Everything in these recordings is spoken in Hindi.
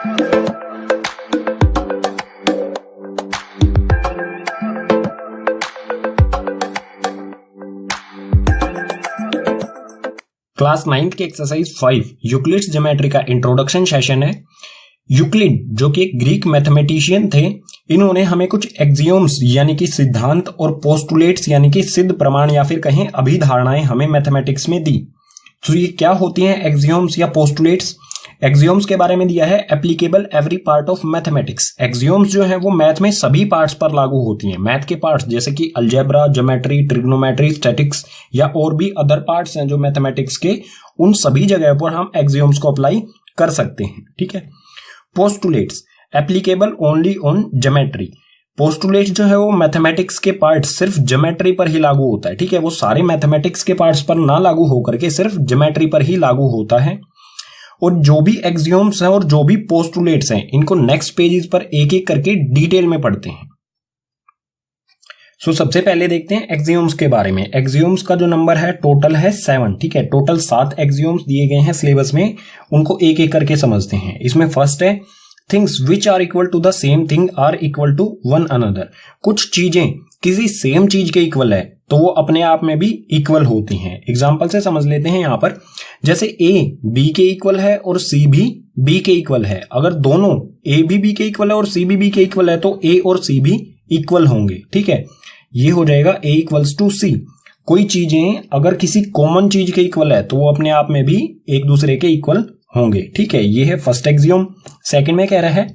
क्लास 9th के एक्सरसाइज 5 यूक्लिड्स ज्योमेट्री का इंट्रोडक्शन सेशन है। यूक्लिड जो कि एक ग्रीक मैथमेटिशियन थे, इन्होंने हमें कुछ एक्सियोम्स यानी कि सिद्धांत और पोस्टुलेट्स यानी कि सिद्ध प्रमाण या फिर कहें अभिधारणाएं हमें मैथमेटिक्स में दी। तो ये क्या होती हैं एक्सियोम्स या पोस्टुलेट्स? एक्सियोम्स के बारे में दिया है applicable every part of mathematics. Axioms जो है वो मैथ में सभी पार्ट्स पर लागू होती हैं। मैथ के पार्ट्स जैसे कि अलजेब्रा, ज्योमेट्री, ट्रिग्नोमेट्री, स्टैटिक्स या और भी अदर पार्ट्स हैं जो मैथमेटिक्स के, उन सभी जगह पर हम एक्सियोम्स को अप्लाई कर सकते हैं। ठीक है। Postulates applicable only on geometry. Postulates जो है वो मैथमेटिक्स के पार्ट सिर्फ ज्योमेट्री पर ही लागू होता है। ठीक है, वो सारे मैथमेटिक्स के पार्ट्स पर ना लागू होकर के सिर्फ ज्योमेट्री पर ही लागू होता है। और जो भी एक्सियोम्स हैं और जो भी पोस्टुलेट्स हैं, इनको नेक्स्ट पेजेस पर एक एक करके डिटेल में पढ़ते हैं। सबसे पहले देखते हैं एक्सियोम्स के बारे में। एक्सियोम्स का जो नंबर है टोटल है 7। ठीक है, टोटल 7 एक्सियोम्स दिए गए हैं सिलेबस में, उनको एक एक करके समझते हैं। इसमें फर्स्ट है things which are equal to the same thing are equal to one another. कुछ चीजें किसी सेम चीज के इक्वल है तो वो अपने आप में भी इक्वल होती हैं। एग्जाम्पल से समझ लेते हैं यहां पर, जैसे ए बी के इक्वल है और सी भी बी के इक्वल है। अगर दोनों ए भी बी के इक्वल है और सी भी बी के इक्वल है तो ए और सी भी इक्वल होंगे। ठीक है, ये हो जाएगा ए इक्वल्स टू सी। कोई चीजें अगर किसी कॉमन चीज के इक्वल है तो वो अपने आप में भी एक दूसरे के इक्वल होंगे। ठीक है, ये है फर्स्ट एक्सियोम। सेकंड में कह रहा है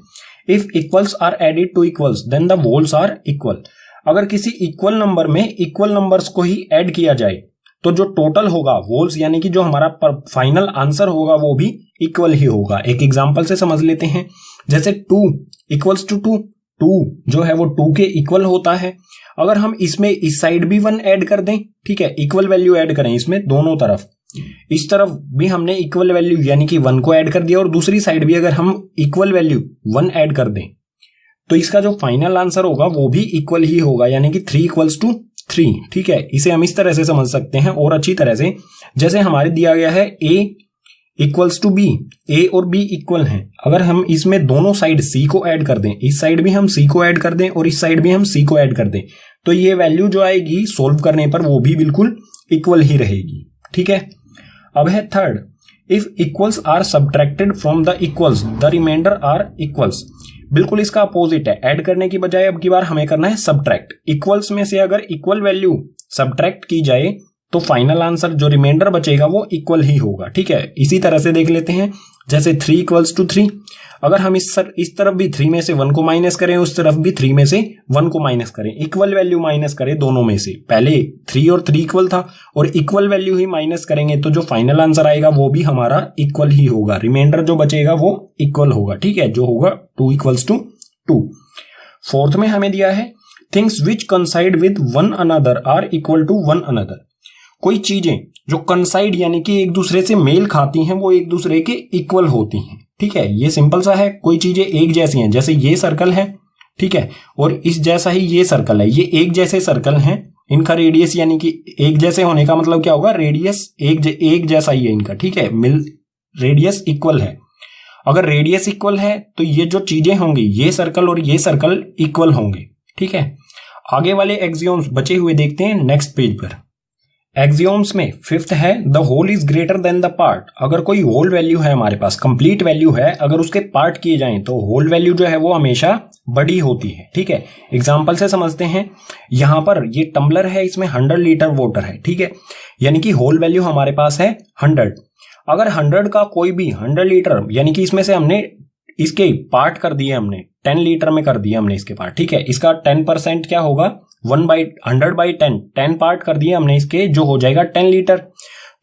if equals are added to equals then the wholes are equal. अगर किसी इक्वल नंबर में इक्वल नंबर्स को ही ऐड किया जाए तो जो टोटल होगा वोल्स यानी कि जो हमारा फाइनल आंसर होगा वो भी इक्वल ही होगा। एक एग्जांपल से समझ लेते हैं, जैसे 2 इक्वल्स टू 2, 2 जो है वो 2 के इक्वल होता है। अगर हम इसमें इस साइड भी 1 ऐड कर दें, ठीक है, इक्वल वैल्यू ऐड करें इसमें दोनों तरफ, इस तरफ भी हमने इक्वल वैल्यू यानी कि 1 को ऐड कर दिया और दूसरी साइड भी अगर हम इक्वल वैल्यू 1 ऐड कर दें तो इसका जो फाइनल आंसर होगा वो भी इक्वल ही होगा, यानी कि 3 इक्वल्स टू 3। ठीक है, इसे हम इस तरह से समझ सकते हैं और अच्छी तरह से, जैसे हमारे दिया गया है a equals to b, a और b इक्वल हैं। अगर हम इसमें दोनों साइड c को ऐड कर दें, इस साइड भी हम c को ऐड कर दें और इस साइड भी हम c को ऐड कर दें, तो ये वैल्यू जो आएगी सोल्व करने पर वो भी बिल्कुल इक्वल ही रहेगी। ठीक है, अब है third, if equals are subtracted from the equals the remainder are equals. बिल्कुल इसका अपोजिट है, ऐड करने की बजाय अब की बार हमें करना है सब्ट्रैक्ट। इक्वल्स में से अगर इक्वल वैल्यू सब्ट्रैक्ट की जाए तो फाइनल आंसर जो रिमाइंडर बचेगा वो इक्वल ही होगा। ठीक है, इसी तरह से देख लेते हैं, जैसे 3 इक्वल्स टू 3। अगर हम इस तरफ भी 3 में से 1 को माइनस करें, उस तरफ भी 3 में से 1 को माइनस करें, इक्वल वैल्यू माइनस करें दोनों में से। पहले 3 और 3 इक्वल था और इक्वल वैल्यू ही माइनस करेंगे तो जो फाइनल आंसर आएगा वो भी हमारा इक्वल ही होगा। रिमाइंडर जो बचेगा वो इक्वल होगा। ठीक है, जो होगा 2 इक्वल्स टू 2। फोर्थ में हमें दिया है things which coincide with one another are equal to one another. कोई चीजें जो कंसाइड यानी कि एक दूसरे से मेल खाती हैं वो एक दूसरे के इक्वल होती हैं। ठीक है, ये सिंपल सा है। कोई चीजें एक जैसी हैं, जैसे ये सर्कल है, ठीक है, और इस जैसा ही ये सर्कल है, ये एक जैसे सर्कल हैं, इनका रेडियस यानी कि एक जैसे होने का मतलब क्या होगा, रेडियस एक जैसा ही है इनका। ठीक है, रेडियस इक्वल है। अगर रेडियस इक्वल है तो ये जो चीजें होंगी, ये सर्कल और ये सर्कल इक्वल होंगे। ठीक है, आगे वाले एक्सियोम्स बचे हुए देखते हैं नेक्स्ट पेज पर। एक्सियोम्स में फिफ्थ है the whole is greater than the part. अगर कोई होल वैल्यू है हमारे पास, कंप्लीट वैल्यू है, अगर उसके पार्ट किए जाएं तो होल वैल्यू जो है वो हमेशा बड़ी होती है। ठीक है, एग्जांपल से समझते हैं, यहां पर ये टम्बलर है, इसमें 100 लीटर वाटर है। ठीक है, यानी कि होल वैल्यू हमारे पास है 100। अगर 100 का कोई भी 100 लीटर यानी कि इसमें से हमने इसके पार्ट कर दिए, हमने 10 लीटर में कर दिया हमने इसके पार्ट। ठीक है, इसका 10% क्या होगा, 1/100/10, 10 पार्ट कर दिए हमने इसके, जो हो जाएगा 10 लीटर।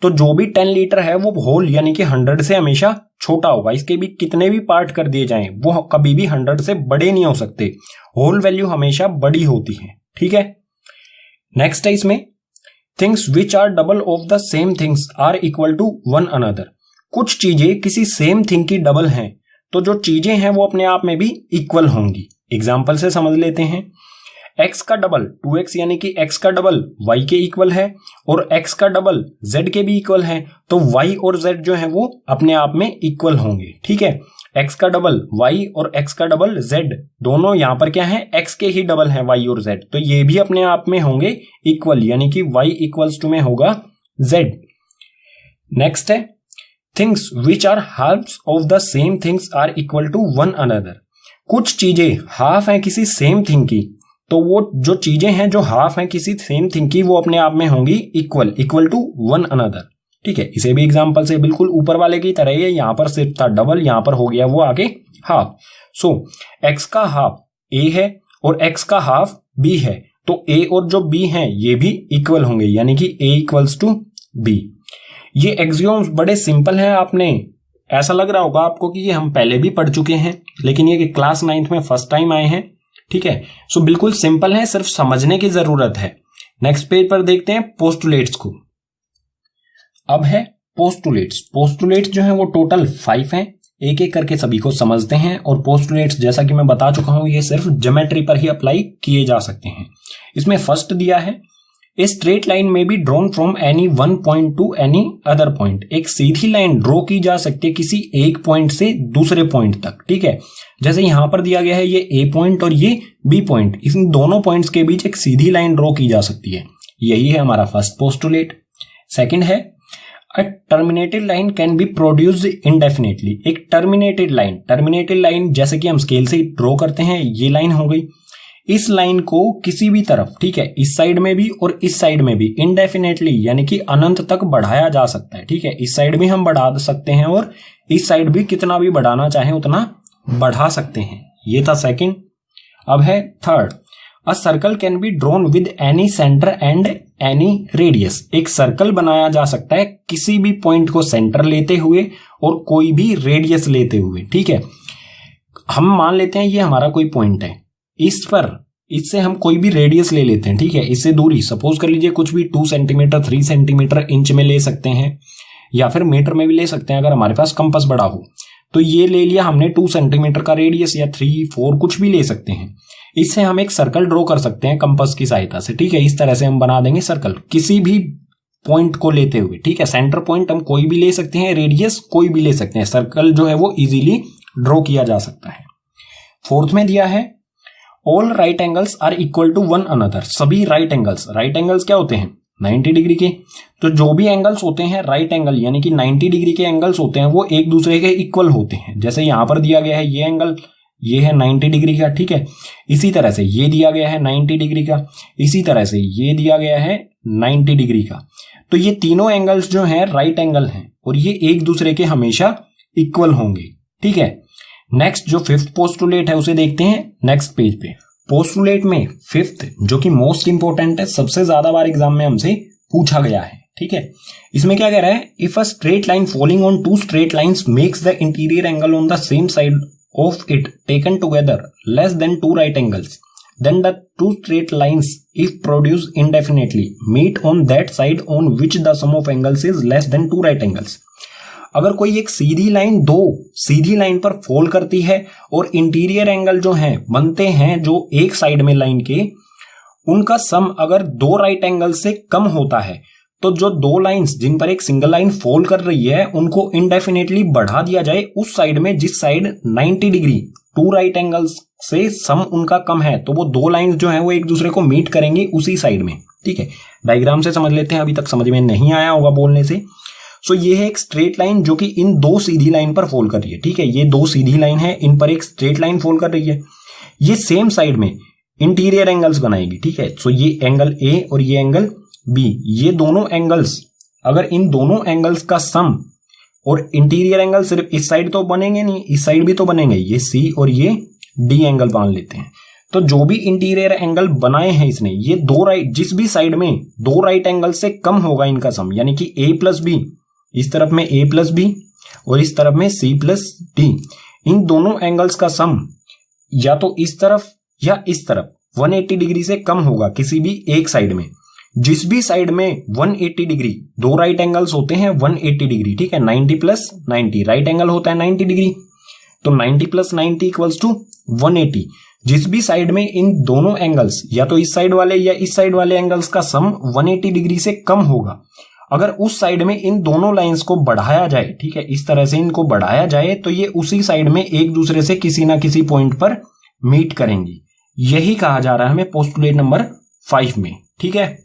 तो जो भी 10 लीटर है वो होल यानी कि 100 से हमेशा छोटा होगा। इसके भी कितने भी पार्ट कर दिए जाएं वो कभी भी 100 से बड़े नहीं हो सकते। होल वैल्यू हमेशा बड़ी होती है। ठीक है, नेक्स्ट है इसमें things which are double of the same things are equal to one another. कुछ चीजें किसी सेम थिंग की डबल हैं तो जो चीजें हैं वो अपने आप में भी इक्वल होंगी। एग्जाम्पल से समझ लेते हैं, x का डबल 2x यानी कि x का डबल y के इक्वल है और x का डबल z के भी इक्वल है, तो y और z जो है वो अपने आप में इक्वल होंगे। ठीक है, x का डबल y और x का डबल z, दोनों यहां पर क्या है, x के ही डबल है y और z, तो ये भी अपने आप में होंगे इक्वल, यानी कि y इक्वल्स टू में होगा z। नेक्स्ट है things which are halves of the same things are equal to one another. कुछ चीजें हाफ है किसी सेम थिंग की, तो वो जो चीजें हैं जो हाफ है किसी सेम थिंग की वो अपने आप में होंगी इक्वल टू वन अनदर। ठीक है, इसे भी एग्जांपल से बिल्कुल ऊपर वाले की तरह ही है, यहां पर सिर्फ था डबल, यहां पर हो गया वो आगे हाफ। सो x का हाफ a है और x का हाफ b है, तो a और जो b हैं ये भी इक्वल होंगे, यानी कि a इक्वल्स टू b। ये एक्सियोम्स बड़े सिंपल हैं, आपने ऐसा लग रहा होगा आपको कि ये हम पहले भी पढ़ चुके हैं, लेकिन ये क्लास 9th में फर्स्ट टाइम आए हैं। ठीक है, सो बिल्कुल सिंपल है, सिर्फ समझने की जरूरत है। नेक्स्ट पेज पर देखते हैं पोस्टुलेट्स को। अब है पोस्टुलेट्स। पोस्टुलेट्स जो है वो टोटल 5 हैं, एक एक करके सभी को समझते हैं। और पोस्टुलेट्स जैसा कि मैं बता चुका हूं ये सिर्फ ज्योमेट्री पर ही अप्लाई किए जा सकते हैं। इसमें फर्स्ट दिया है ए स्ट्रेट लाइन में be drawn from any one point two any other point. एक सीधी लाइन ड्रॉ की जा सकती है किसी एक पॉइंट से दूसरे पॉइंट तक। ठीक है, जैसे यहां पर दिया गया है ये ए पॉइंट और ये बी पॉइंट, इन दोनों पॉइंट्स के बीच एक सीधी लाइन ड्रॉ की जा सकती है। यही है हमारा फर्स्ट पोस्टुलेट। सेकंड है A terminated line can be produced indefinitely। एक टर्मिनेटेड लाइन जैसे कि हम स्केल से ड्रॉ करते हैं, ये लाइन हो गई। इस लाइन को किसी भी तरफ, ठीक है, इस साइड में भी और इस साइड में भी इंडेफिनेटली यानी कि अनंत तक बढ़ाया जा सकता है। ठीक है, इस साइड भी हम बढ़ा सकते हैं और इस साइड भी कितना भी बढ़ाना चाहे उतना बढ़ा सकते हैं। ये था सेकंड। अब है third, a circle can be drawn with any centre and any radius. एक सर्कल बनाया जा सकता है किसी भी पॉइंट को सेंटर लेते हुए और कोई भी रेडियस लेते हुए। ठीक है, हम मान लेते हैं ये हमारा कोई पॉइंट है, इस पर इससे हम कोई भी रेडियस ले लेते हैं। ठीक है, इससे दूरी सपोज कर लीजिए कुछ भी 2 सेंटीमीटर 3 सेंटीमीटर इंच में ले सकते हैं या फिर मीटर में भी ले सकते हैं अगर हमारे पास कंपास बड़ा हो। तो ये ले लिया हमने 2 सेंटीमीटर का रेडियस या 3 4 कुछ भी ले सकते हैं। इससे हम एक सर्कल ड्रॉ कर सकते हैं कंपास की सहायता से। ठीक है, इस तरह से हम बना देंगे सर्कल किसी भी पॉइंट को लेते हुए। ठीक है, सेंटर पॉइंट हम कोई भी ले सकते हैं, रेडियस कोई भी ले सकते हैं, सर्कल जो है वो इजीली ड्रॉ किया जा सकता है। फोर्थ में दिया है all right angles are equal to one another. सभी राइट एंगल्स क्या होते हैं, 90 डिग्री के। तो जो भी एंगल्स होते हैं राइट एंगल यानी कि 90 डिग्री के एंगल्स होते हैं वो एक दूसरे के इक्वल होते हैं। जैसे यहां पर दिया गया है ये एंगल, ये है 90 डिग्री का। ठीक है, इसी तरह से ये दिया गया है 90 डिग्री का, इसी तरह से ये दिया गया है 90 डिग्री का। तो ये तीनों एंगल्स जो हैं राइट एंगल हैं और ये एक दूसरे के हमेशा इक्वल होंगे। ठीक है, नेक्स्ट जो फिफ्थ पोस्टुलेट है उसे देखते हैं नेक्स्ट पेज पे। पोस्टुलेट में फिफ्थ जो कि मोस्ट इंपोर्टेंट है, सबसे ज्यादा बार एग्जाम में हमसे पूछा गया है। ठीक है, इसमें क्या कह रहा है, if a straight line following on 2 straight lines makes the interior angle on the same side of it taken together less than 2 right angles, then the 2 straight lines if produced indefinitely meet on that side on which the sum of angles is less than 2 right angles। अगर कोई एक सीधी लाइन दो सीधी लाइन पर फॉल करती है और इंटीरियर एंगल जो हैं बनते हैं जो एक साइड में लाइन के, उनका सम अगर 2 राइट एंगल से कम होता है तो जो 2 लाइंस जिन पर एक सिंगल लाइन फॉल कर रही है उनको इंडेफिनेटली बढ़ा दिया जाए उस साइड में जिस साइड 90 डिग्री 2 राइट एंगल्स से सम उनका कम है। तो वो 2 लाइंस जो है वो एक दूसरे को मीट करेंगे उसी साइड में। ठीक है, डायग्राम से समझ लेते हैं, अभी तक समझ में नहीं आया होगा बोलने से। सो ये है एक स्ट्रेट लाइन जो कि इन 2 सीधी लाइन पर फॉल कर रही है। ठीक है, ये 2 सीधी लाइन है, इन पर एक स्ट्रेट लाइन फॉल कर रही है, ये सेम साइड में इंटीरियर एंगल्स बनाएगी। ठीक है, सो ये एंगल ए और ये एंगल बी, ये दोनों एंगल्स अगर इन दोनों एंगल्स का सम, और इंटीरियर एंगल सिर्फ इस साइड तो बनेंगे नहीं, इस साइड भी तो बनेंगे, ये सी और ये डी एंगल मान लेते हैं। तो जो भी इंटीरियर एंगल बनाए हैं इसने, ये 2 राइट जिस भी साइड में 2 राइट एंगल से कम होगा इनका सम, यानी कि ए प्लस बी, इस तरफ में ए प्लस बी और इस तरफ में सी प्लस डी, इन दोनों एंगल्स का सम या तो इस तरफ या इस तरफ 180 डिग्री से कम होगा किसी भी एक साइड में। जिस भी साइड में 180 डिग्री, 2 राइट एंगल्स होते हैं 180 डिग्री। ठीक है, 90 प्लस 90 राइट एंगल होता है 90 डिग्री, तो 90 प्लस 90 इक्वल्स टू 180। जिस भी साइड में इन दोनों एंगल्स या तो इस साइड वाले या इस साइड वाले एंगल्स का सम 180 डिग्री से कम होगा, अगर उस साइड में इन दोनों लाइंस को बढ़ाया जाए, ठीक है, इस तरह से इनको बढ़ाया जाए तो ये उसी साइड में एक दूसरे से किसी ना किसी पॉइंट पर मीट करेंगी। यही कहा जा रहा है हमें पोस्टुलेट नंबर 5 में, ठीक है।